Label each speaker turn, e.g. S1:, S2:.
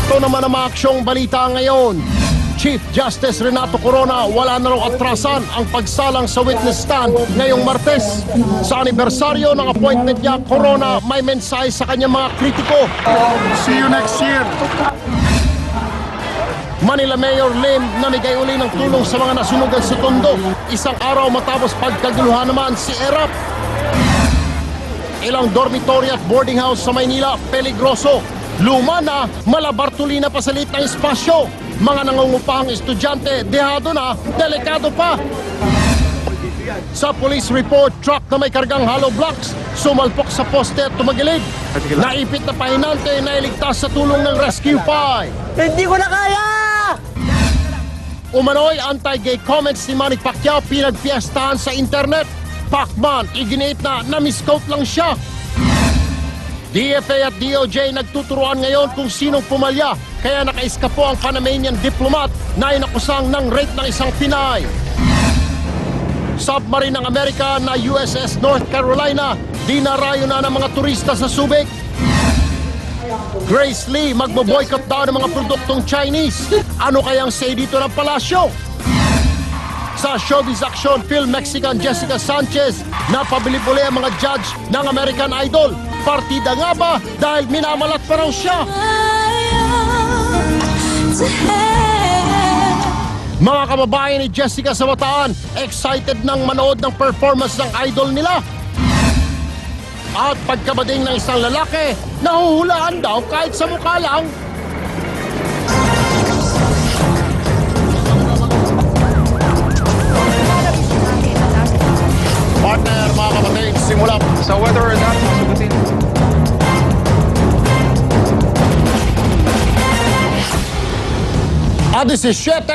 S1: Ito naman ang mga aksyong balita ngayon. Chief Justice Renato Corona, wala na raw atrasan ang pagsalang sa witness stand ngayong Martes. Sa anibersaryo ng appointment niya, Corona may mensahe sa kanyang mga kritiko.
S2: See you next year.
S1: Manila Mayor Lim namigay uli ng tulong sa mga nasunugan sa Tondo. Isang araw matapos pagkaguluhan naman si Erap. Ilang dormitory at boarding house sa Maynila, peligroso. Luma na, malabartulina pa sa liit ng espasyo. Mga nangungupahang estudyante, dehado na, delikado pa. Sa police report, truck na may kargang hollow blocks, sumalpok sa poste at tumagilid. Naipit na pahinante na iligtas sa tulong ng Rescue 5.
S3: Hindi ko na kaya!
S1: Umano'y anti-gay comments ni Manny Pacquiao pinagpiestahan sa internet. Pacman, iginiit na na-misquote lang siya. DFA at DOJ nagtuturuan ngayon kung sinong pumalya, kaya nakaiskapo ang Panamanian diplomat na inakusang ng rape ng isang Pinay. Submarine ng Amerika na USS North Carolina, dinarayo na ng mga turista sa Subic. Grace Lee, magbo-boycott daw ng mga produktong Chinese. Ano kayang say dito ng palasyo? Sa Showbiz Action, Film Mexican Jessica Sanchez, napabili-buli ang mga judge ng American Idol. Partida nga ba dahil minamalat pa raw siya? Mga kababayan ni Jessica sa Bataan, excited nang manood ng performance ng idol nila. At pagkabading ng isang lalaki, nahuhulaan daw kahit sa mukha lang. Partner, mga kapatid, simula.
S2: So whether or not masugutin.
S1: A 17